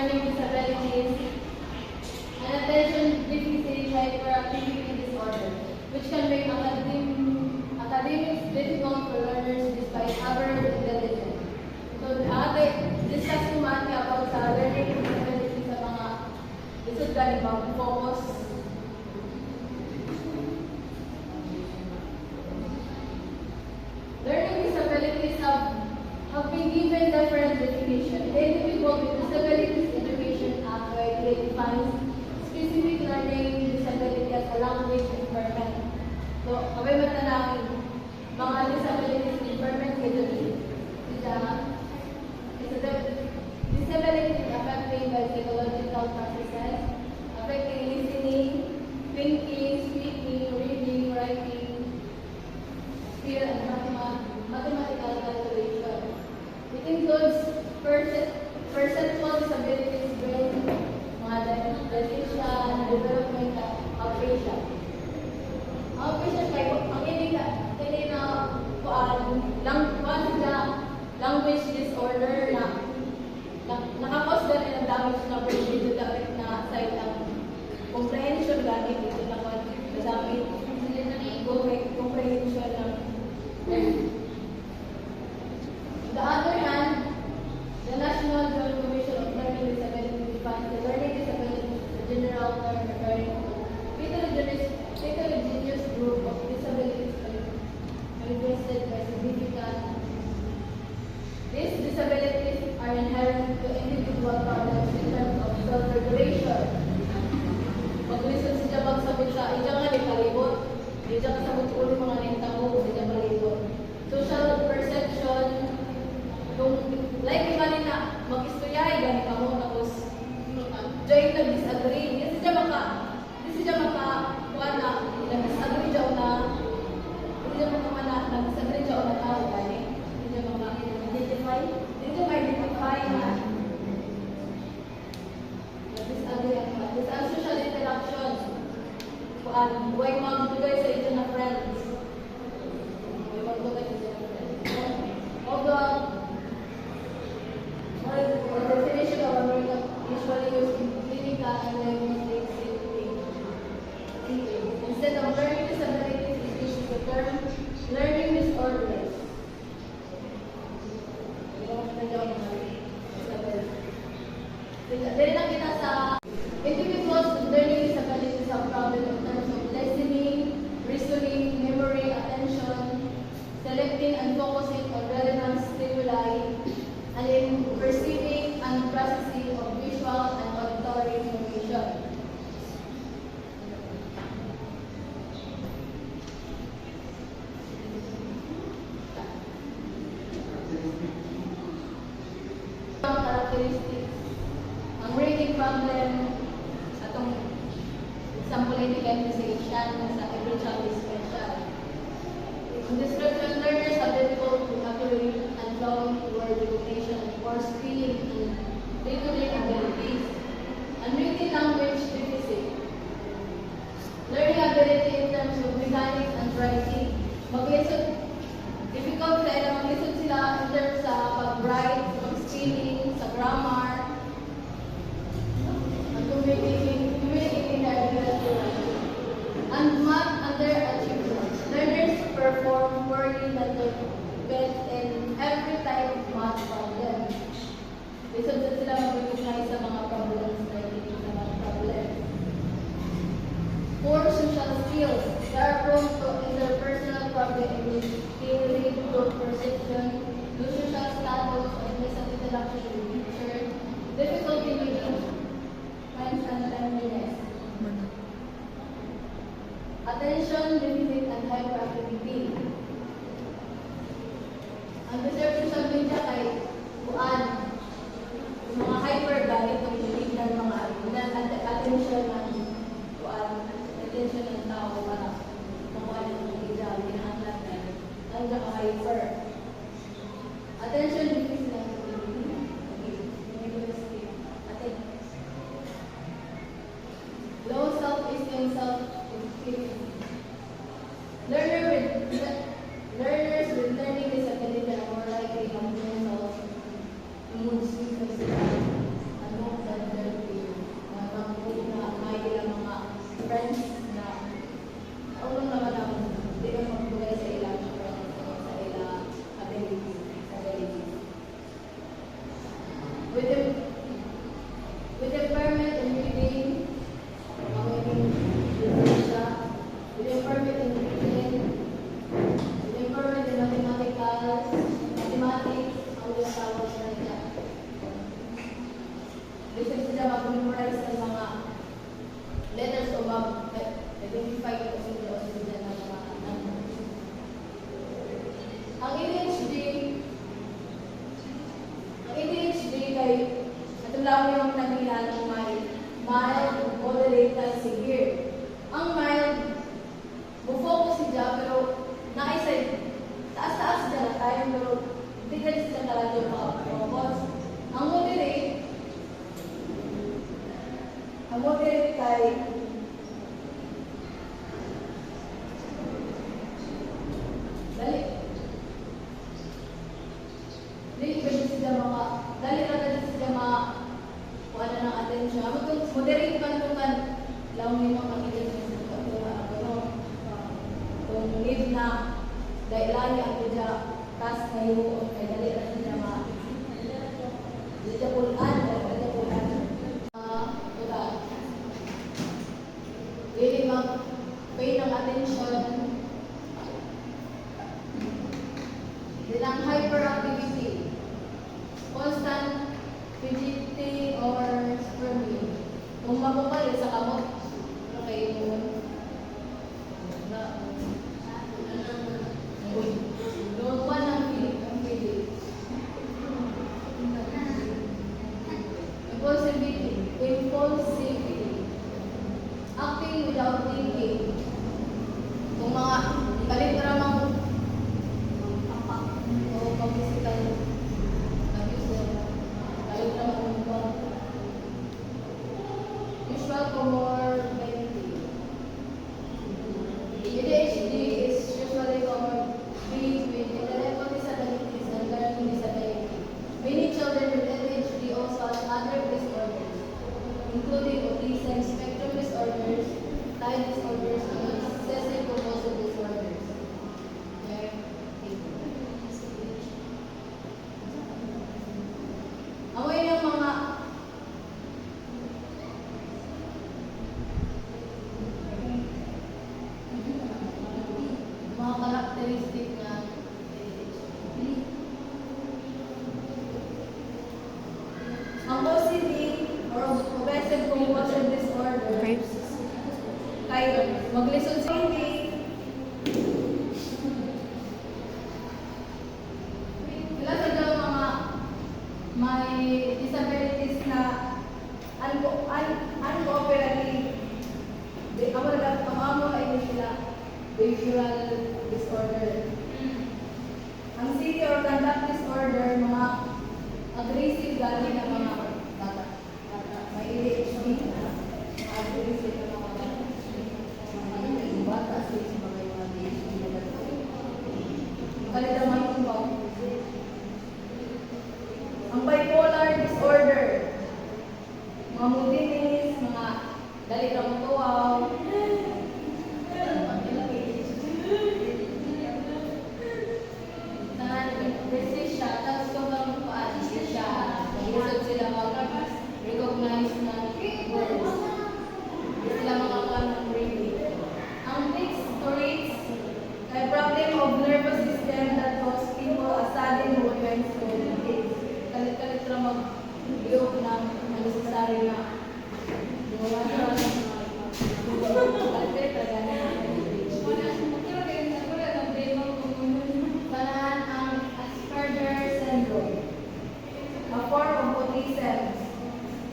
learning disabilities, and attention deficit hyperactivity disorder, which can make academics difficult for learners despite average intelligence. So, discuss ko man about sa learning disabilities sa mga lisod gani focus. Learning disabilities have been given different definition. The Individual with Disabilities Education Act defines specific learning disability as a language impairment. So, abay matanangin, mga disabilities impairment category. It's a disability affected by psychological processes, affecting listening, thinking, speaking, reading, writing, skill, and mathematical calculation. It includes perceptual disabilities, brain, deficiency, development of aphasia. Aphasia kayo, ang ini na language disorder na nakakos gani ng damage na brain dito dapat na side ng comprehension gani dito na madami comprehension ng. On the other hand, the National Joint Commission of Learning Disabilities defines the learning disability as a general term referring to heterogeneous group of disabilities manifested by significant. These disabilities are inherent to individual problems in terms of self-regulation. Pag-listen sa jabag sabit sa ija nga palibot, ija ka sabot ulit mga nintamo, ija palibot. Social perception, kung like iba na mag-istoryahe gani ka mo, tapos join nag-disagree, hindi siya maka nag-disagree siya na, hindi siya nag-disagree siya na tao gani, hindi siya maka-identify, hindi siya ma-identify na nag-disagree ang mga. This ang social interactions, huwag mag-tugay sa ito na friends. Huwag mag-tugay sa ito na friends. Although, the definition of America usually used in clinical and diagnostic thinking. Instead of learning disabilities, it uses the term learning disorders. Dili lang kita sa individuals with learning disabilities have problem in terms of listening, reasoning, memory, attention, selecting and focusing on relevant stimuli, and in perceiving and processing of visual and auditory information. Characteristics. Ang reading problem, atong example identification sa every child is special. In description, learners have difficult vocabulary and flowing word recognition or speaking and day-to-day abilities. And reading language deficit. Learning ability in terms of mechanics and writing. Mag-lisod, difficult dahil mag-lisod sila in terms sa pag-write, pag-spelling, sa grammar, and communicating their ability. And math underachievement. Learners perform poorly than their best in every type of math problem. Lisod na sila mag-recognize sa mga problems na hindi sa mga problems. Poor social skills. They are prone to interpersonal problems, feeling, group perception, low social status, and misinteraction with teachers, difficulty reading, minds and timeliness. Attention deficit and hyperactivity. Ang description niya kay kuan, mga hyper gamit ng ng mga attention ng kuan, attention ng tao para makuha ng ija, ginahanglan na ang hyper. Attention deficit and low self-esteem, self-esteem. Learners with learning disability are more likely to have mental mood swings and more than with impairment in reading, magiging siya, with impairment in reading, with impairment in mathematics, ang yung tawag na niya. Lisod sila mag-memorize ng mga letters o mag-identify ko sila o sila ng mga ang ADHD kay natulaw yung nabihan ng mild, moderate, at severe. Ang mild, bufocus siya pero nakaisay, taas-taas siya na tayo pero hindi ka siya talaga yung makapagpapos. Ang moderate kay dali sila mga kuha na ng atensyon. Moderate pa ito kan lang yung mga atensyon kung need na dahil lagi ang kudya kas kayo kay dali na sila mga dito pulaan really mag-pay ng atensyon nilang hyperactivity, constant fidgeting or squirming. Kung mabukal sa kamot, okay mo. Normal ang feeling. Impulsivity. Acting without thinking. Kung mga kalit ramang physical abuse, kalit ramang usual comorbidity. ADHD is usually comorbid with intellectual disabilities and learning disability. Many children with ADHD also have other disorders, including autism spectrum disorders, type disorders, and obsessive compulsive disorders. Okay. Away ng mga karakteristik na ang OCD or obsessive compulsive disorder kay maglisod sa hindi sila sa daw mga may disabilities na uncooperative. Ang ay sila behavioral disorder. Ang city or conduct disorder, mga aggressive gali na mga bata. May ADHD na aggressive na mga bata sa mga ADHD na bata. Kalitaman kung ba? Ang bipolar disorder, mga moodiness, mga dali na matuwaw, recognize na words. Sila makakaroon ng breathing. Ang mixed stories ay problem of nervous system that cause people a sudden movements to the kids. Kalit-kalit na mag-iyok ng necessary na Tanan ang Asperger syndrome, a form of autism,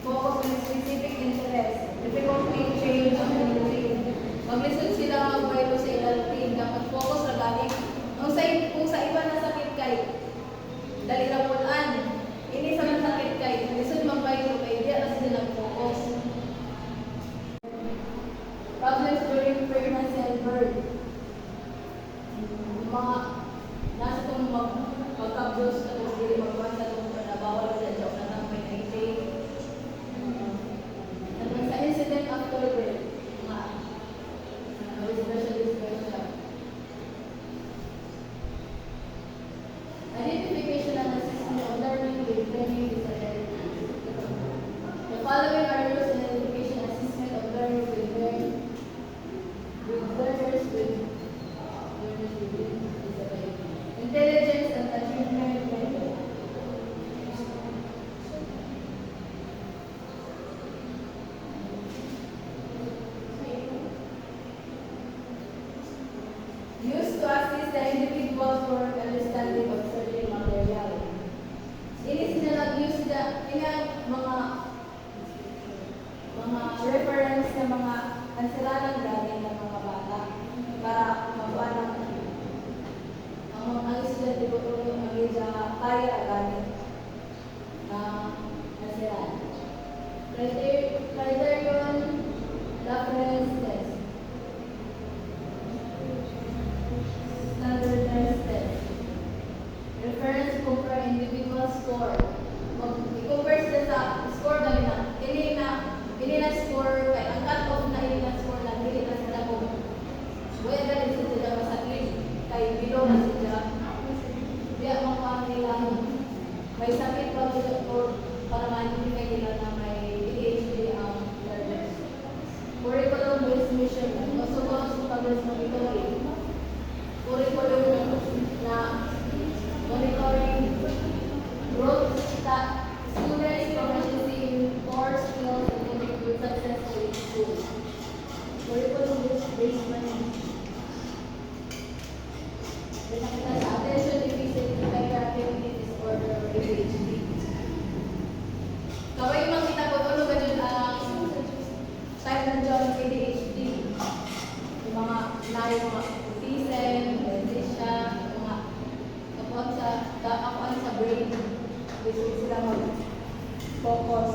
focus on specific interest, difficulty change ang routine. Maglisod sila magbaylo sa ilang routine, dapat focus na gani. Kung sa iba na sakit kay, dali na pulaan, ini sa sakit kay, lisod magbaylo kay, di na sila focus. mga reference ng mga kansiralang galing ng mga bata para makuha ng ang estudyante ko ito yung magiging kaya galing kansiralan. Criterion reference test. Standardized test. Reference compare individual score. I-compare sila sa score dali na. Ini na score, kay ang cut-off na ini na score lang, hindi na sila kung wala galing sa sila masakit, kay below na sila. Diya makuha nila, may sakit pa sila or para ma-identify nila na may ADHD ang learners. Curriculum-based mission, also goes to progress monitoring. Curriculum na monitoring growth that students proficiency in core skills and contribute successfully in school. Curriculum-based management. Pinakita sa attention deficit hyperactivity disorder or ADHD. Kaway makita ko ulo ganun ang type ng John ADHD. Yung mga mga autism, dementia, mga kapuan sa brain. Gusto sila mag-focus.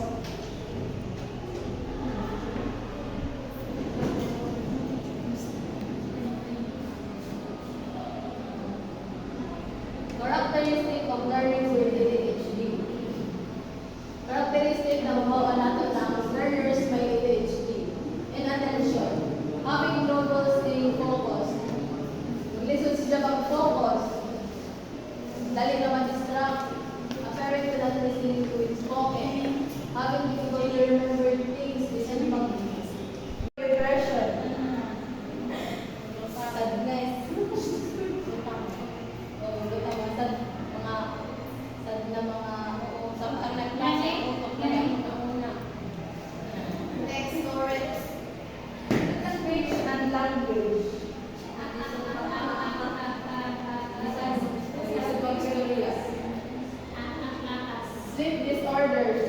Characteristic of learning with ADHD. Characteristic na mabawa nato na ang learners may ADHD. Inattention. Having trouble staying focused. Maglisod sila mag-focus. Dali na ma-distract. Apparent to not listening to it spoken. Having difficulty remember things. Listen pag depression. Sadness. Sleep disorders.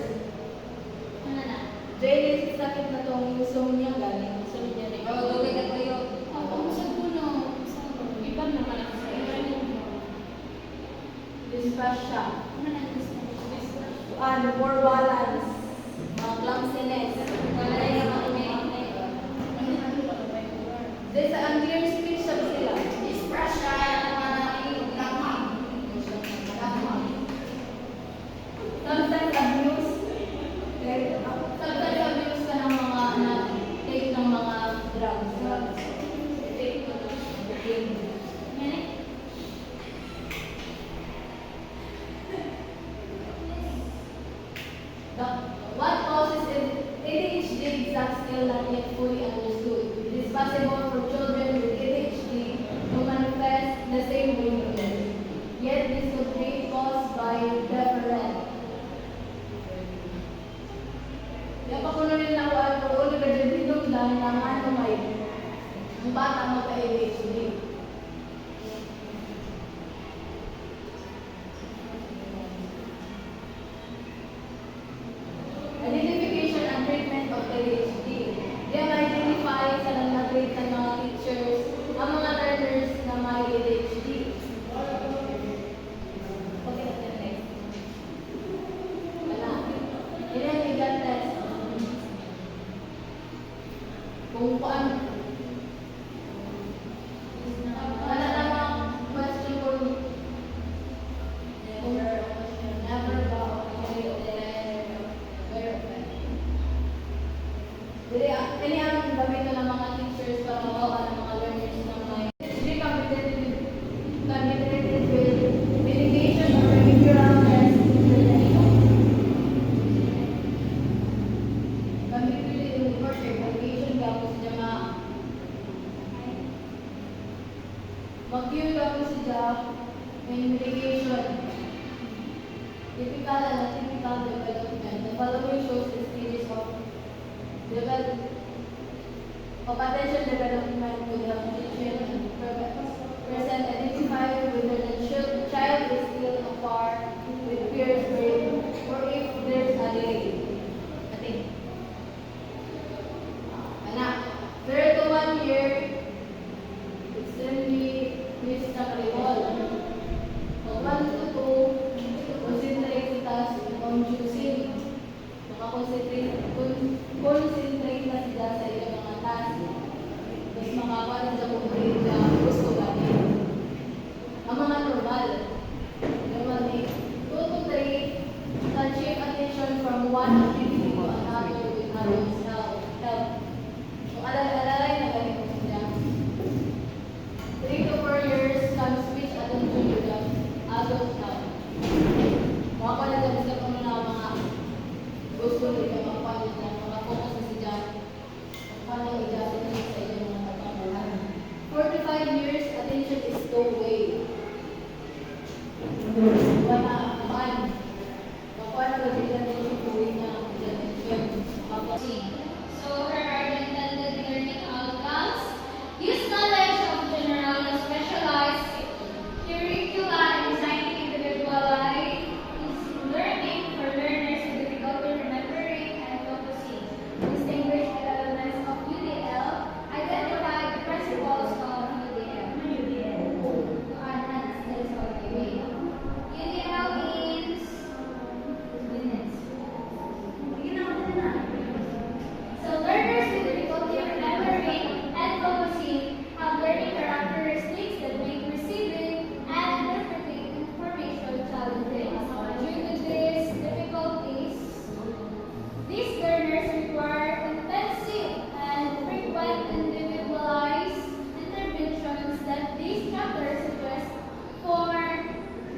Jay, sakit na itong insomnia galing. Insomnia rin. Oo, gawin ka kayo. Ako sa puno. Iba naman ako sa iba. Dysphasia. Poor balance. Clumsiness. Wala na yung mga sa unclear speech sabi sila. Dysphasia. Sometimes abuse. Sometimes abuse ka ng mga take ng mga drugs. Take ng what causes ADHD is still not yet fully understood. It is possible for children with ADHD to manifest the same way. Yet this could be caused by the parent. Yung pakuno nila ako ay kung ulo ka dyan dito dahil naman may ang bata magka-ADHD. Identification and treatment of ADHD. They identify sa nag-treat ng mga teachers ang mga learners na may ADHD. Okay, next. Wala. Identification test. Kung paano. Wala namang question kung never ba okay o verify. Kani ang gamitin ng mga teachers para mawawa ng mga learners na may ADHD committed with medication or behavioral test intervention. Kami pili yung course medication gapos niya mag-cure gapos siya may medication. Typical development. The following shows the stages of attention development with the children present. Identify whether the child is still apart with peers brain or if there's a delay. I think. concentrate na sila sa ilang mga task. Mas makapalan sa kung sa gusto gani. Ang mga normal ni concentrate the shift attention from one activity to another with others help. So, alalay na ganito siya. 3 to 4 years can switch attention to the adult help. Makapalan sa gusto ko na mga gusto nila makapalan na makapokus na siya. Paano i-adjust na sa inyong mga pagkakaroon. 45 years attention is no way. Wala naman. Paano ba sila nito tuwing na attention? So, her are the intended learning outcomes. Use knowledge of general and specialized curricula and designing individualized learning for learners with difficulty remembering and focusing. Distinguish the elements of UDL. Identify the principles of UDL. To enhance the resulting way. UDL means minutes. So learners with difficulty remembering and focusing have learning characteristics that make receiving and interpreting information challenging. Due to these difficulties, these learners require intensive and frequent individualized interventions that these chapters suggest for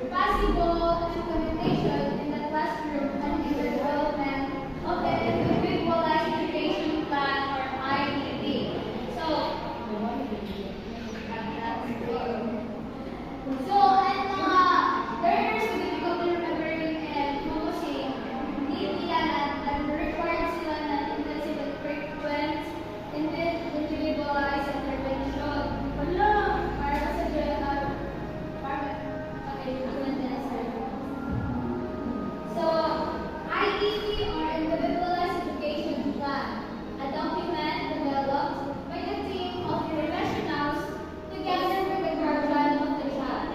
possible implementation in the classroom and in the development of the individualized education plan or IEP. So, and mga learners with difficulty remembering and focusing, need nila na required sila na intensive and frequent individualized intervention. Wala! Para sa So, IEP or Individualized Education Plan, a document developed by the team of professionals together with the guardian of the child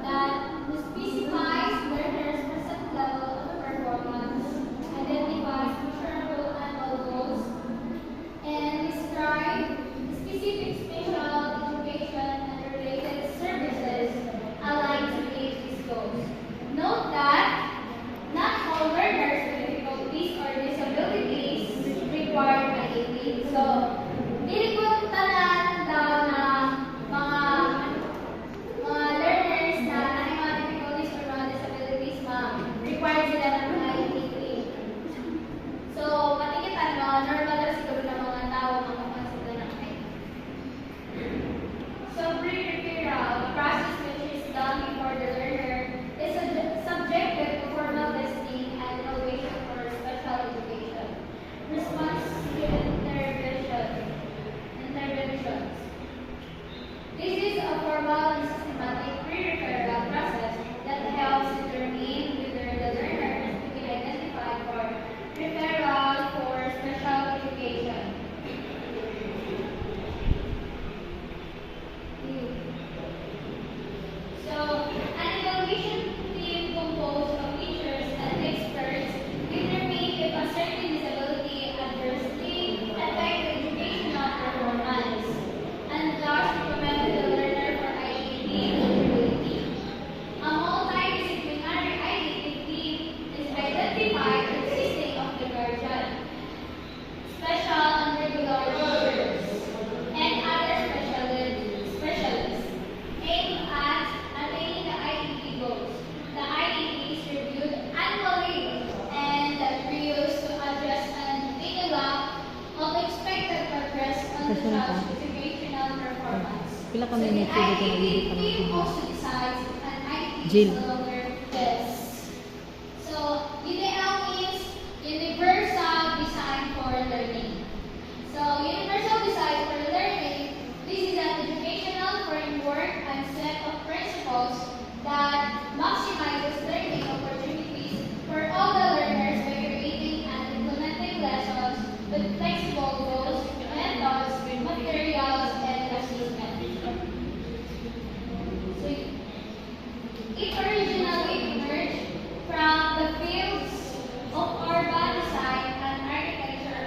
that specifies learners' present level of performance, identifies measurable annual goals, and describe specific special education and related services aligned to meet these goals. Note that not all learners with difficulties or disabilities require IEP. So, dili ko tanan daw na mga learners na may mga difficulties or mga disabilities required sila ng IEP. So, patikitan mo, normal na siguro ng mga tao makakonsider ng IEP. So, pre-referral, the process which is done before the learner is subjected to formal testing and evaluation for special education. Response to interventions. This is a formal and systematic pre-referral process that helps determine whether the learner is to be identified for referral for special education. So, an evaluation team composed of teachers and experts determine if a certain disability adversely affects educational performance and thus recommended the learner for IEP eligibility. A multidisciplinary IEP team is identified consisting of the guardian, special and regular teachers, and other specialists aimed at attaining the IEP goals. The IEP is reviewed annually and reused to address an minimum of expected progress on the child's educational performance. Pila ka So the minutes dito na IEP dito ka team ng also decides if an IEP Jill. is no longer best. So UDL means Universal Design for Learning. So Universal Design for Learning, this is an educational framework and set of principles that maximizes learning opportunities for all the learners by creating and implementing lessons with flexible goals, methods, materials, and assessment. So it originally emerged from the fields of urban design and architecture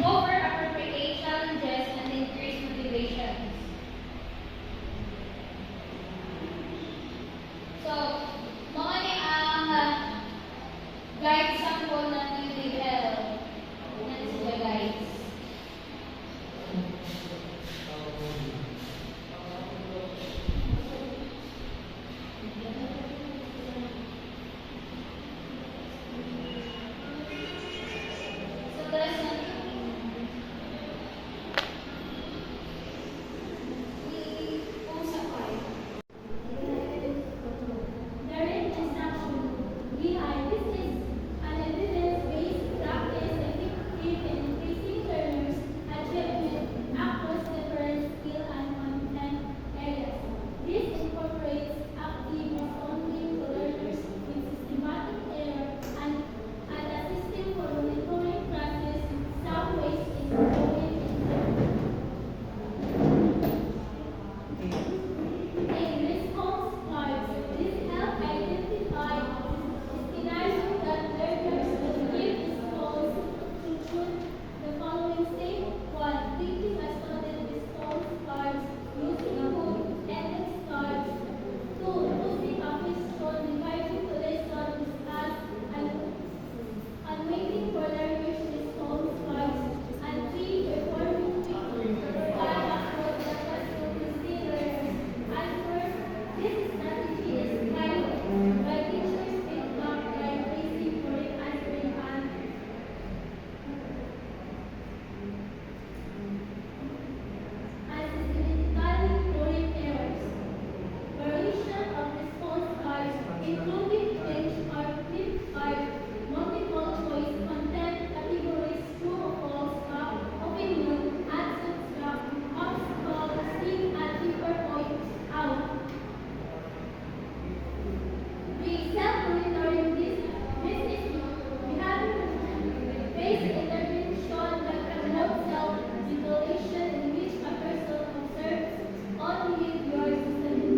over appropriate challenges and increase motivation. So, mga ni ang guide sample ng UDL. Yan sila guys. So, there's Learning instruction. This is an evidence-based practice effective in increasing learners' achievement across different skill and content areas. This incorporates active responding to learners with systematic error and a system for monitoring process some ways in growing in response cards, this help identify scenarios that learners will give response to choose the following step. 1. Thinking a student response cards using hook and cards. 2. Using a question dividing the lesson discussed and waiting for learners' response cards. And 3. Performing quick scan across the classroom to see learners' answers. This strategy is guided by teachers' feedback by praising correct answering and systematically correct errors. Variation of response cards, including flinch or flip card, multiple choice content categories, true or false, opinion, answers, obstacle, stick, and paper point out. We self-monitoring this is behavior-based intervention that promotes self-regulation in which a person observes all behaviors system.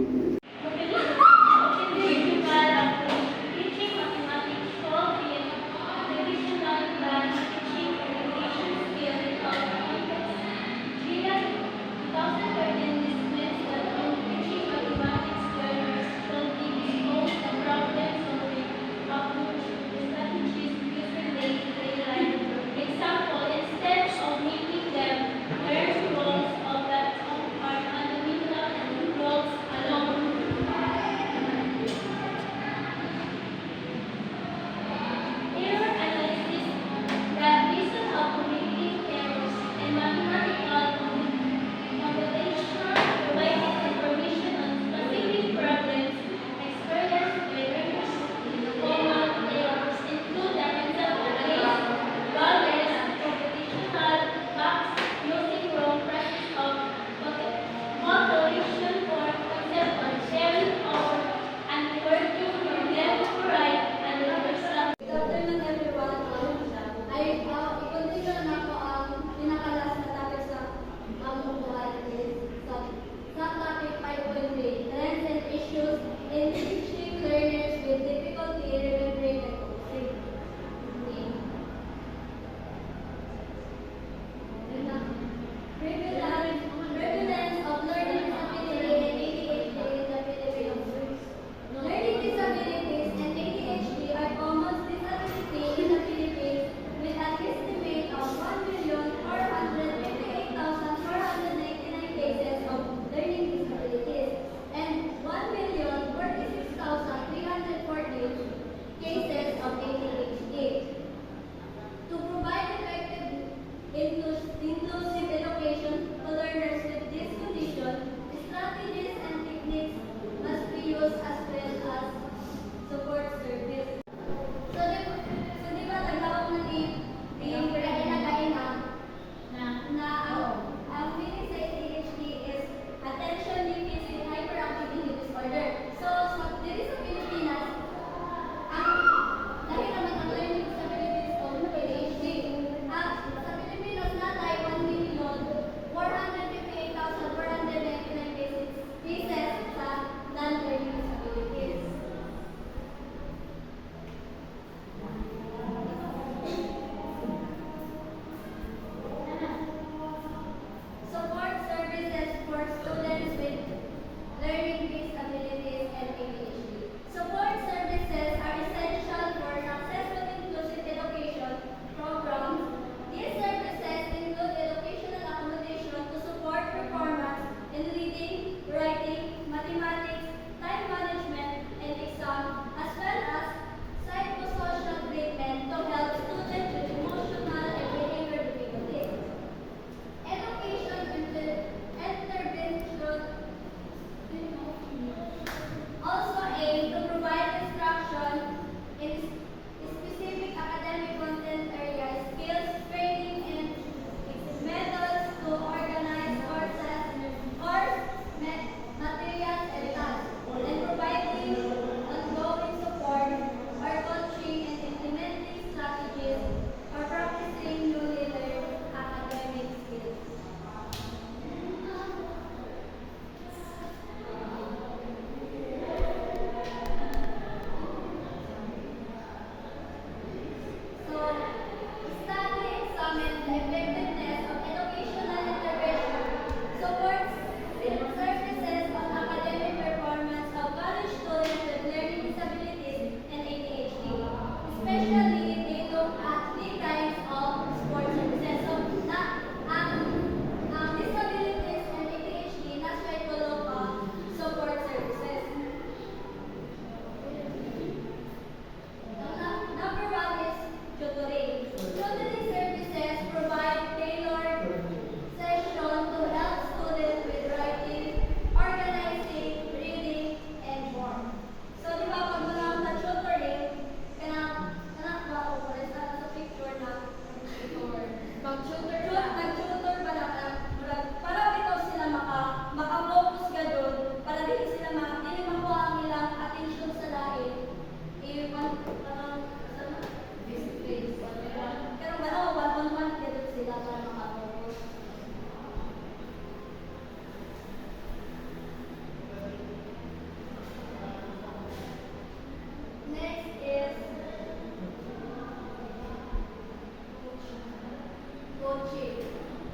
Teaching mathematics, solving, traditional plan, teaching communication skill in all contexts. GILA 2013 disciplines that when teaching mathematics learners should be exposed to problem-solving approach strategies using day-to-day life. Example, instead of making them learn roles of that are fundamental and roles alone. Error analysis, the reason of committing errors and mathematical computation providing information on specific problems experienced by learners. Common errors include the concept of case, values, computational facts, using wrong process of calculation for concept of sharing or and working for them to right and universal. Good afternoon everyone. I-continue na ako ang pinakalas na topic sa upuan is subtopic 5.3 Trends and issues in teaching learners with difficulty remembering and focusing. Prevalence of learning disability and ADHD in the Philippines. Learning disabilities and ADHD are common disabilities in the Philippines with an estimate of 1,458,499 cases of learning disabilities and 1,046,340 cases of ADHD. To provide effective inclusive education to learners with this condition, strategies and techniques must be used as well as support service. So di ba nagtawag na ni Kaina na ang meaning sa ADHD is attention deficit hyperactivity disorder. So dito sa Pilipinas, dahil naman ang learning disabilities o ADHD, sa Pilipinas natin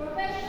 Professional